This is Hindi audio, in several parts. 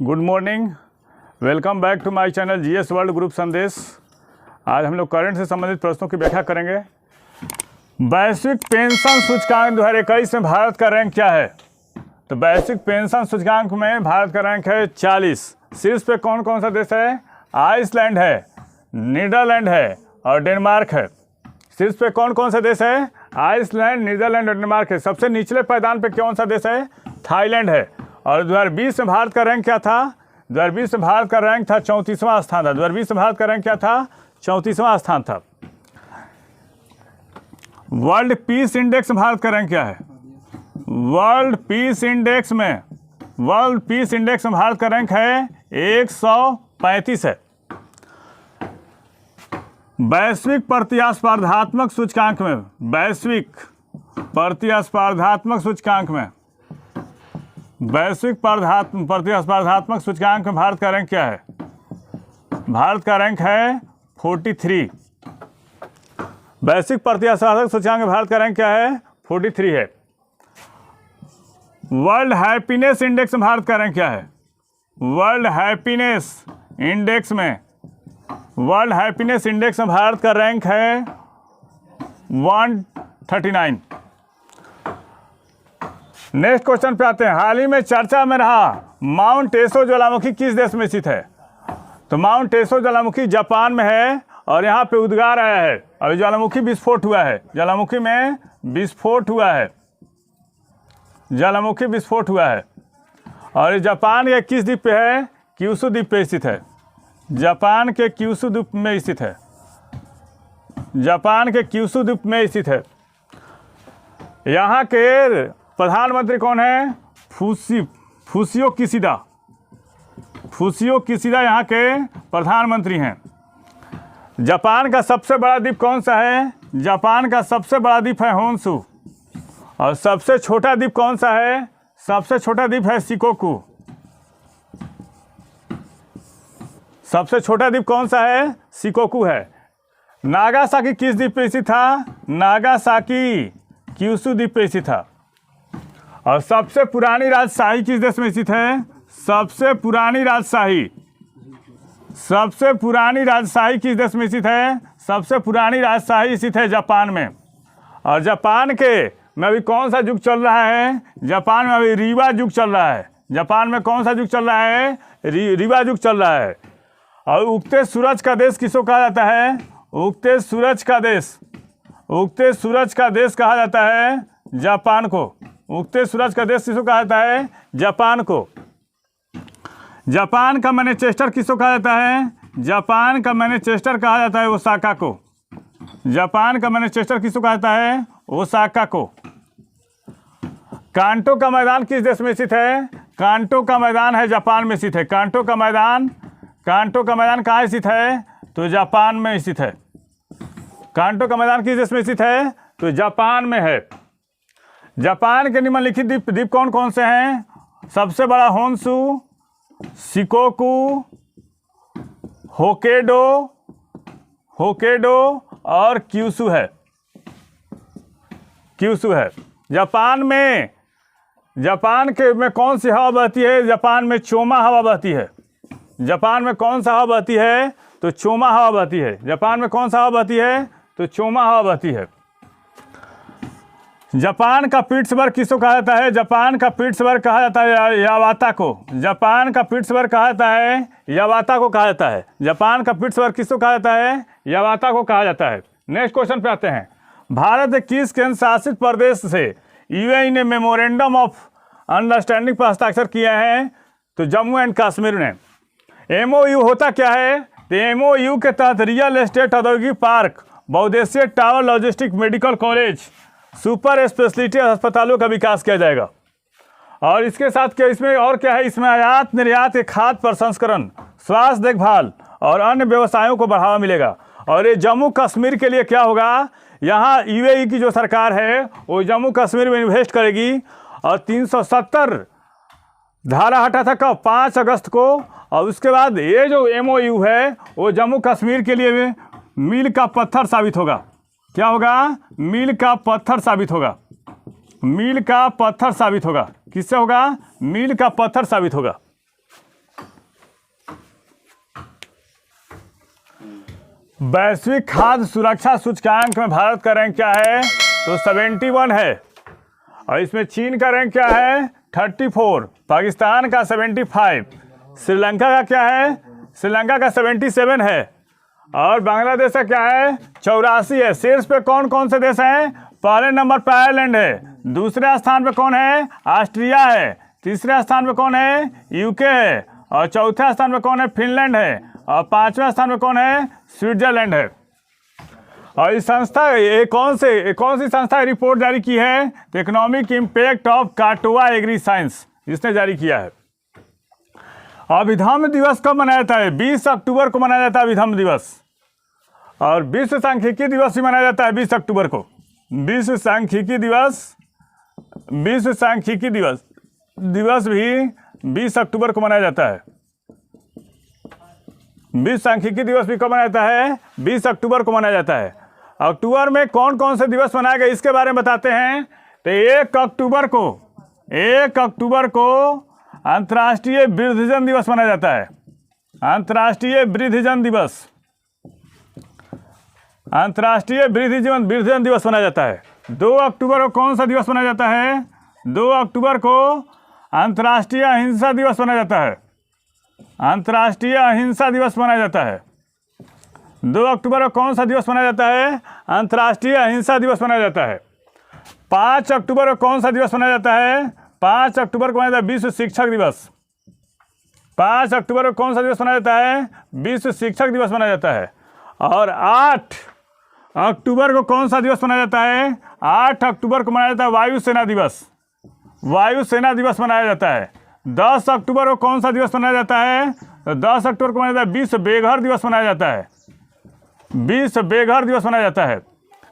Good morning, welcome back to my channel GS world group संदेश। आज हम लोग करंट से संबंधित प्रश्नों की व्याख्या करेंगे। वैश्विक पेंशन सूचकांक 2021 में भारत का रैंक क्या है? तो वैश्विक पेंशन सूचकांक में भारत का रैंक है 40। शीर्ष पे कौन कौन सा देश है? आइसलैंड है, नीदरलैंड है और डेनमार्क है। शीर्ष पे कौन कौन सा देश है? आइसलैंड, नीदरलैंड और डेनमार्क है। सबसे निचले पायदान पे कौन सा देश है? थाईलैंड है। और 2020 में भारत का रैंक क्या था? 2020 में भारत का रैंक था 34वां स्थान था। 2020 में भारत का रैंक क्या था? 34वां स्थान था। वर्ल्ड पीस इंडेक्स में भारत का रैंक क्या है? वर्ल्ड पीस इंडेक्स में भारत का रैंक है 135 है। वैश्विक प्रतिस्पर्धात्मक सूचकांक में वैश्विक प्रतिस्पर्धात्मक सूचकांक में भारत का रैंक क्या है? भारत का रैंक है 43। वैश्विक प्रतिस्पर्धात्मक सूचकांक में भारत का रैंक क्या है? 43 है। वर्ल्ड हैप्पीनेस इंडेक्स में भारत का रैंक क्या है? वर्ल्ड हैप्पीनेस इंडेक्स में भारत का रैंक है 139। नेक्स्ट क्वेश्चन पे आते हैं। हाल ही में चर्चा में रहा माउंट एशो ज्वालामुखी किस देश में स्थित है? तो माउंट एशो ज्वालामुखी जापान में है और यहाँ पे उद्गार आया है। अभी ज्वालामुखी विस्फोट हुआ है, ज्वालामुखी में विस्फोट हुआ है और जापान के किस द्वीप पे है? क्यूशू द्वीप पे स्थित है। जापान के क्यूशू द्वीप में स्थित है। यहाँ के प्रधानमंत्री कौन है? फुसियो किशिदा यहाँ के प्रधानमंत्री हैं। जापान का सबसे बड़ा द्वीप कौन सा है? जापान का सबसे बड़ा द्वीप है होन्शु। और सबसे छोटा द्वीप कौन सा है? सबसे छोटा द्वीप है शिकोकू। सबसे छोटा द्वीप कौन सा है? शिकोकू है। नागासाकी किस द्वीप पे स्थित था? नागासाकी क्यूशू द्वीप पे स्थित था। और सबसे पुरानी राजशाही किस देश में स्थित है? सबसे पुरानी राजशाही किस देश में स्थित है? सबसे पुरानी राजशाही स्थित है जापान में। और जापान के में अभी कौन सा युग चल रहा है? जापान में अभी रीवा युग चल रहा है। जापान में कौन सा युग चल रहा है? रीवा युग चल रहा है। और उगते सूरज का देश किसको कहा जाता है? उगते सूरज का देश कहा जाता है जापान को। उगते सूरज का देश किसको कहा जाता है? जापान को। जापान का मैनचेस्टर किसको कहा जाता है? जापान का मैनचेस्टर कहा जाता है ओसाका को। जापान का मैनचेस्टर किसको कहा जाता है? ओसाका को। कांटो का मैदान किस देश में स्थित है? कांटो का मैदान है जापान में स्थित है। कांटो का मैदान कहाँ स्थित है? तो जापान में स्थित है। कांटो का मैदान किस देश में स्थित है? तो जापान में है। जापान के निम्नलिखित द्वीप कौन कौन से हैं? सबसे बड़ा होन्शु, शिकोकू, होकेडो और क्यूशू है। जापान में कौन सी हवा बहती है? जापान में चोमा हवा बहती है। जापान में कौन सा हवा बहती है? तो चोमा हवा बहती है। जापान में कौन सा हवा बहती है? तो चोमा हवा बहती है। जापान का पिट्सबर्ग किसको कहा जाता है? जापान का पिट्सबर्ग कहा जाता है यावाता को। जापान का पिट्सबर्ग कहा जाता है यावाता को कहा जाता है। जापान का पिट्सबर्ग किसको कहा जाता है? यावाता को कहा जाता है। नेक्स्ट क्वेश्चन पे आते हैं। भारत किस केंद्र शासित प्रदेश से यूएई ने मेमोरेंडम ऑफ अंडरस्टैंडिंग पर हस्ताक्षर किया है? तो जम्मू एंड कश्मीर ने। एमओयू होता क्या है? तो एमओयू के तहत रियल एस्टेट औद्योगिक पार्क, बहुउद्देशीय tower, logistic, medical college, super speciality अस्पतालों का विकास किया जाएगा। और इसके साथ क्या इसमें और क्या है? इसमें आयात निर्यात के खाद्य प्रसंस्करण, स्वास्थ्य देखभाल और अन्य व्यवसायों को बढ़ावा मिलेगा। और ये जम्मू कश्मीर के लिए क्या होगा? यहाँ यूएई की जो सरकार है वो जम्मू कश्मीर में इन्वेस्ट करेगी। और 370 धारा हटा था कब? 5 अगस्त को। और उसके बाद ये जो एमओयू है वो जम्मू कश्मीर के लिए मील का पत्थर साबित होगा। क्या होगा? मील का पत्थर साबित होगा। मील का पत्थर साबित होगा। किससे होगा? मील का पत्थर साबित होगा। वैश्विक खाद्य सुरक्षा सूचकांक में भारत का रैंक क्या है? तो 71 है। और इसमें चीन का रैंक क्या है? 34, पाकिस्तान का 75, श्रीलंका का क्या है? श्रीलंका का 77 है, और बांग्लादेश का क्या है? 84 है। शीर्ष पे कौन कौन से देश हैं? पहले नंबर पर आयरलैंड है, दूसरे स्थान पे कौन है? ऑस्ट्रिया है, तीसरे स्थान पे कौन है? यूके है, और चौथे स्थान पे कौन है? फिनलैंड है, और पांचवें स्थान पे कौन है? स्विट्जरलैंड है। और इस संस्था कौन सी संस्था रिपोर्ट जारी की है? तो इकोनॉमिक इम्पैक्ट ऑफ काटोवा एग्री साइंस, इसने जारी किया है। अभिधम्म दिवस कब मनाया जाता है? 20 अक्टूबर को मनाया जाता है अभिधम्म दिवस। और विश्व सांख्यिकी दिवस भी मनाया जाता है 20 अक्टूबर को। विश्व सांख्यिकी दिवस भी 20 अक्टूबर को मनाया जाता है। विश्व सांख्यिकी दिवस भी कब मनाया जाता है? 20 अक्टूबर को मनाया जाता है। अक्टूबर में कौन कौन से दिवस मनाए गए इसके बारे में बताते हैं। तो 1 अक्टूबर को अंतर्राष्ट्रीय वृद्धजन दिवस मनाया जाता है। अंतर्राष्ट्रीय वृद्धजन दिवस मनाया जाता है। 2 अक्टूबर को कौन सा दिवस मनाया जाता है? 2 अक्टूबर को अंतर्राष्ट्रीय अहिंसा दिवस मनाया जाता है। अंतर्राष्ट्रीय अहिंसा दिवस मनाया जाता है। 2 अक्टूबर को कौन सा दिवस मनाया जाता है? अंतर्राष्ट्रीय अहिंसा दिवस मनाया जाता है। 5 अक्टूबर को कौन सा दिवस मनाया जाता है? 5 अक्टूबर को मनाया जाता है विश्व शिक्षक दिवस। 5 अक्टूबर को कौन सा दिवस मनाया जाता है? विश्व शिक्षक दिवस मनाया जाता है। और 8 अक्टूबर को कौन सा दिवस मनाया जाता है? 8 अक्टूबर को मनाया जाता है वायुसेना दिवस। वायुसेना दिवस मनाया जाता है। 10 अक्टूबर को कौन सा दिवस मनाया जाता है? तो 10 अक्टूबर को मनाया जाता है विश्व बेघर दिवस मनाया जाता है। विश्व बेघर दिवस मनाया जाता है।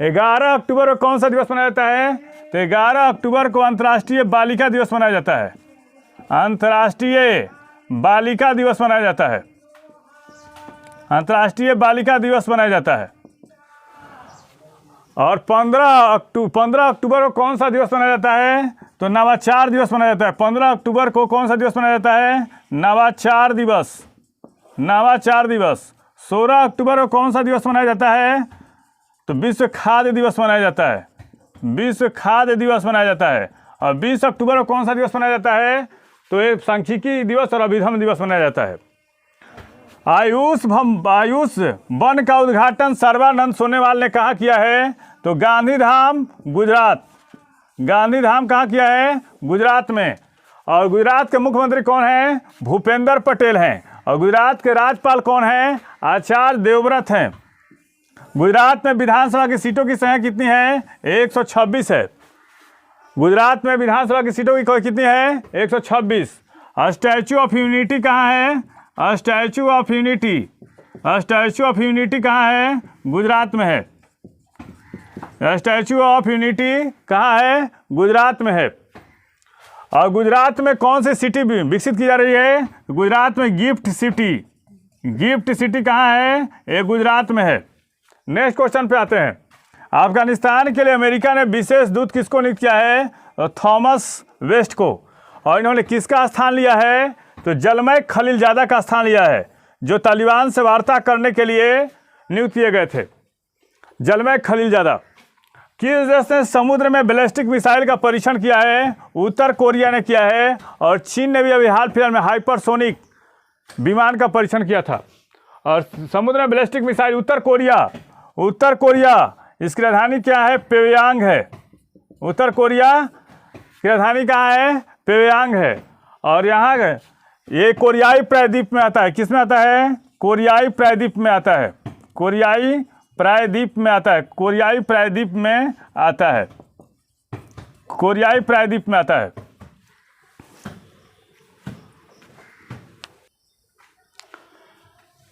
11 अक्टूबर को कौन सा दिवस मनाया जाता है? तो 11 अक्टूबर को अंतर्राष्ट्रीय बालिका दिवस मनाया जाता है। अंतर्राष्ट्रीय बालिका दिवस मनाया जाता है। अंतर्राष्ट्रीय बालिका दिवस मनाया जाता है। और 15 अक्टूबर को कौन सा दिवस मनाया जाता है? तो नवाचार दिवस मनाया जाता है। 15 अक्टूबर को कौन सा दिवस मनाया जाता है? नवाचार दिवस। 16 अक्टूबर को कौन सा दिवस मनाया जाता है? तो विश्व खाद्य दिवस मनाया जाता है। विश्व खाद्य दिवस मनाया जाता है। और 20 अक्टूबर को कौन सा दिवस मनाया जाता है? तो एक सांख्यिकी दिवस और अभिधम्म दिवस मनाया जाता है। आयुष वन का उद्घाटन सर्बानंद सोनोवाल ने कहाँ किया है? तो गांधीधाम, गुजरात। गांधीधाम कहाँ किया है? गुजरात में। और गुजरात के मुख्यमंत्री कौन हैं? भूपेंद्र पटेल हैं। और गुजरात के राज्यपाल कौन हैं? आचार्य देवव्रत हैं। गुजरात में विधानसभा की सीटों की संख्या कितनी है? 126 है। गुजरात में विधानसभा की सीटों की कितनी है? 126। स्टैच्यू ऑफ यूनिटी कहाँ है? स्टैच्यू ऑफ यूनिटी कहाँ है? गुजरात में है। स्टैच्यू ऑफ यूनिटी कहाँ है? गुजरात में है। और गुजरात में कौन सी सिटी विकसित की जा रही है? गुजरात में गिफ्ट सिटी कहाँ है? ये गुजरात में है। नेक्स्ट क्वेश्चन पे आते हैं। अफगानिस्तान के लिए अमेरिका ने विशेष दूत किसको नियुक्त किया है? थॉमस वेस्ट को। और इन्होंने किसका स्थान लिया है? तो जलमय खलीलजादा का स्थान लिया है, जो तालिबान से वार्ता करने के लिए नियुक्त किए गए थे। जलमय खलीलजादा। किस देश ने समुद्र में बैलिस्टिक मिसाइल का परीक्षण किया है? उत्तर कोरिया ने किया है। और चीन ने भी अभी हाल फिलहाल में हाइपरसोनिक विमान का परीक्षण किया था। और समुद्र में बैलिस्टिक मिसाइल उत्तर कोरिया इसकी राजधानी क्या है? प्योंगयांग है। उत्तर कोरिया की राजधानी कहाँ है? प्योंगयांग है। और यहाँ ये कोरियाई प्रायद्वीप में आता है। किस में आता है? कोरियाई प्रायद्वीप में आता है। कोरियाई प्रायद्वीप में आता है। कोरियाई प्रायद्वीप में आता है। कोरियाई प्रायद्वीप में आता है।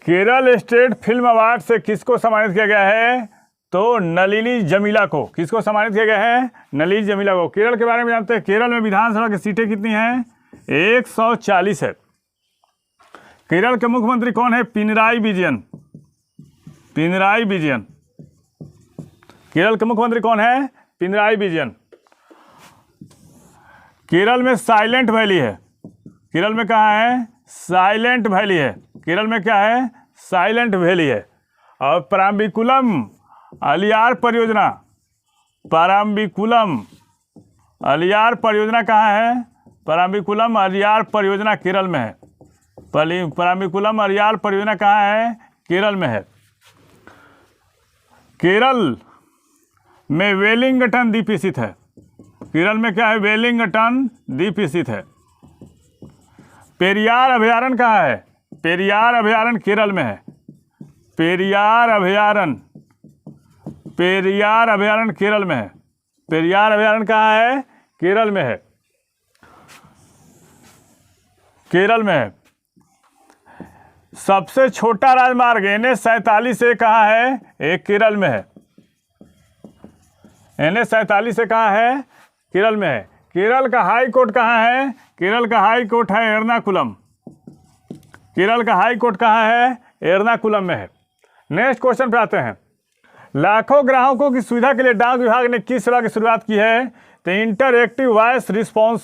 केरल स्टेट फिल्म अवार्ड से किसको सम्मानित किया गया है? तो नलिनी जमीला को। किसको सम्मानित किया गया है? नलिनी जमीला को। केरल के बारे में जानते हैं। केरल में विधानसभा की सीटें कितनी हैं? 140 है। केरल के मुख्यमंत्री कौन है? पिनराई विजयन। केरल के मुख्यमंत्री कौन है? पिनराई विजयन। केरल में साइलेंट वैली है। केरल में कहाँ है? साइलेंट वैली है। केरल में क्या है? साइलेंट वैली है। और पराम्बिकुलम अलियार परियोजना, पराम्बिकुलम अलियार परियोजना कहाँ है? पराम्बिकुलम अलियार परियोजना केरल में है। पराम्बिकुलम अलियार परियोजना कहाँ है? केरल में है। केरल में वेलिंगटन द्वीप स्थित है। केरल में क्या है? वेलिंगटन द्वीप स्थित है। पेरियार अभयारण्य कहाँ है? पेरियार अभयारण्य केरल में है। पेरियार अभयारण्य केरल में है। पेरियार अभयारण्य कहाँ है? केरल में है। केरल में है। सबसे छोटा राजमार्ग NH-47 कहाँ है? एक केरल में है। NH-47 कहाँ है? केरल में है। केरल का हाई कोर्ट कहाँ है? केरल का हाई कोर्ट है एर्नाकुलम। केरल का हाई कोर्ट कहाँ है? एर्नाकुलम में है। नेक्स्ट क्वेश्चन पे आते हैं। लाखों ग्राहकों की सुविधा के लिए डाक विभाग ने किस सेवा की शुरुआत की है? तो इंटरएक्टिव वॉइस रिस्पॉन्स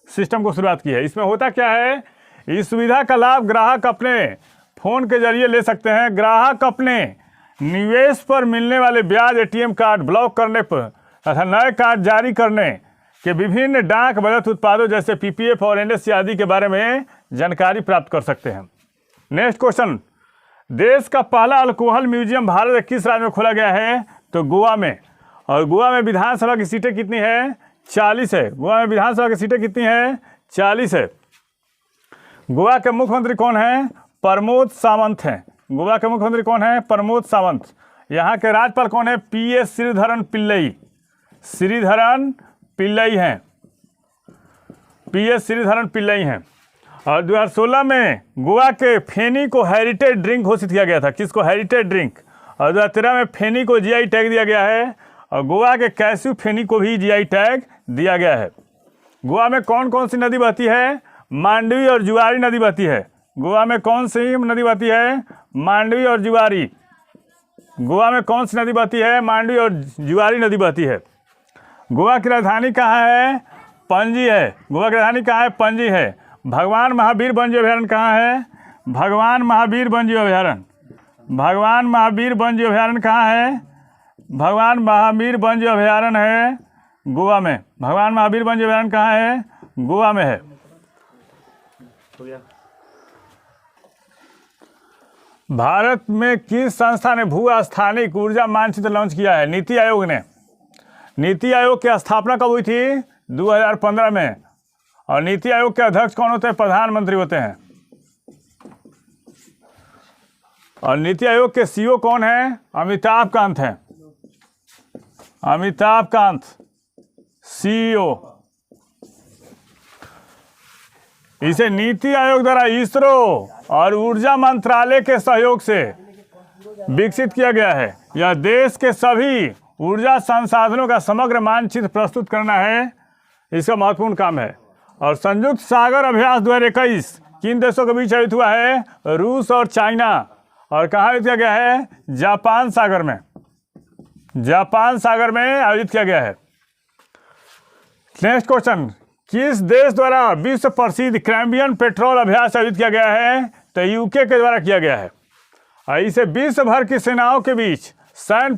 सिस्टम को शुरुआत की है। इसमें होता क्या है? इस सुविधा का लाभ ग्राहक अपने फोन के जरिए ले सकते हैं। ग्राहक अपने निवेश पर मिलने वाले ब्याज, ATM कार्ड ब्लॉक करने पर तथा नए कार्ड जारी करने के विभिन्न डाक बचत उत्पादों जैसे PPF और NSE आदि के बारे में जानकारी प्राप्त कर सकते हैं। Next question. देश का पहला अल्कोहल म्यूजियम भारत के किस राज्य में खोला गया है? तो गोवा में। और गोवा में विधानसभा की सीटें कितनी है? 40 है। गोवा में विधानसभा की सीटें कितनी है? 40 है। गोवा के मुख्यमंत्री कौन हैं? प्रमोद सावंत हैं। गोवा के मुख्यमंत्री कौन हैं? प्रमोद सावंत। यहाँ के राज्यपाल कौन है? PS श्रीधरन पिल्लई। श्रीधरन पिल्लई हैं। PS श्रीधरन पिल्लई हैं। और 2016 में गोवा के फेनी को हेरिटेज ड्रिंक घोषित किया गया था। किसको? Heritage drink. और 2013 में फेनी को GI टैग दिया गया है। और गोवा के कैस्यू फेनी को भी GI टैग दिया गया है। गोवा में कौन कौन सी नदी बहती है? मांडवी और जुआरी नदी बहती है। गोवा में कौन सी नदी बहती है? मांडवी और जुआरी। गोवा में कौन सी नदी बहती है? मांडवी और जुआरी नदी बहती है। गोवा की राजधानी कहाँ है? पणजी है। गोवा की राजधानी कहाँ है? पणजी है। भगवान महावीर वन्यजीव अभयारण्य कहाँ है? भगवान महावीर वन्यजीव अभयारण्य। भगवान महावीर वन्यजीव अभयारण्य कहाँ है? भगवान महावीर वन्यजीव अभयारण्य है गोवा में। भगवान महावीर वन्यजीव अभयारण्य कहाँ है? गोवा में है। भारत में किस संस्था ने भू स्थानिक ऊर्जा मानचित्र लॉन्च किया है? नीति आयोग ने। नीति आयोग की स्थापना कब हुई थी? 2015 में। और नीति आयोग के अध्यक्ष कौन होते हैं? प्रधानमंत्री होते हैं। और नीति आयोग के CEO कौन है? अमिताभ कांत हैं। अमिताभ कांत CEO। इसे नीति आयोग द्वारा इसरो और ऊर्जा मंत्रालय के सहयोग से विकसित किया गया है। यह देश के सभी ऊर्जा संसाधनों का समग्र मानचित्र प्रस्तुत करना है, इसका महत्वपूर्ण काम है। और संयुक्त सागर अभ्यास 2021 किन देशों के बीच आयोजित हुआ है? रूस और चाइना। और कहाँ आयोजित किया गया है? जापान सागर में। जापान सागर में आयोजित किया गया है। Next question. किस देश द्वारा विश्व प्रसिद्ध कैम्बियन पेट्रोल अभ्यास आयोजित किया गया है? तो UK के द्वारा किया गया है। और इसे विश्व भर की सेनाओं के बीच सैन्य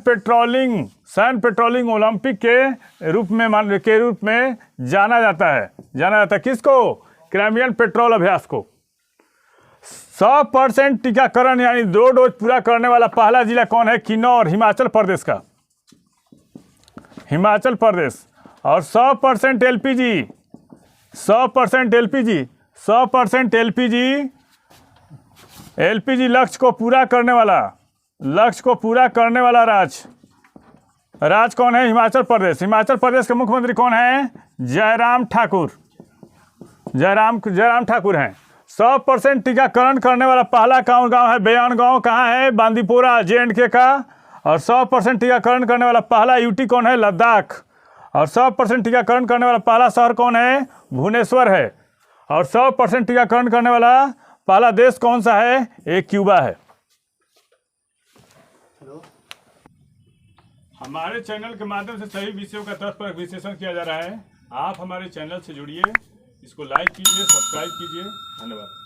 पेट्रोलिंग ओलंपिक के रूप में जाना जाता है। किसको? कैम्बियन पेट्रोल अभ्यास को। 100% टीकाकरण यानी 2 डोज पूरा करने वाला पहला जिला कौन है? किन्नौर, हिमाचल प्रदेश का। हिमाचल प्रदेश। और 100% LPG लक्ष्य को पूरा करने वाला राज्य कौन है? हिमाचल प्रदेश। हिमाचल प्रदेश के मुख्यमंत्री कौन है? जयराम ठाकुर हैं। 100% टीकाकरण करने वाला पहला गांव है बयान गांव। कहाँ है? बांदीपोरा, J&K का। और 100% टीकाकरण करने वाला पहला UT कौन है? लद्दाख। और 100% टीकाकरण करने वाला पहला शहर कौन है? भुवनेश्वर है। और 100% टीकाकरण करने वाला पहला देश कौन सा है? एक क्यूबा है। हमारे चैनल के माध्यम से सही विषयों का तथ्यपरक विश्लेषण किया जा रहा है। आप हमारे चैनल से जुड़िए, इसको लाइक कीजिए, सब्सक्राइब कीजिए। धन्यवाद।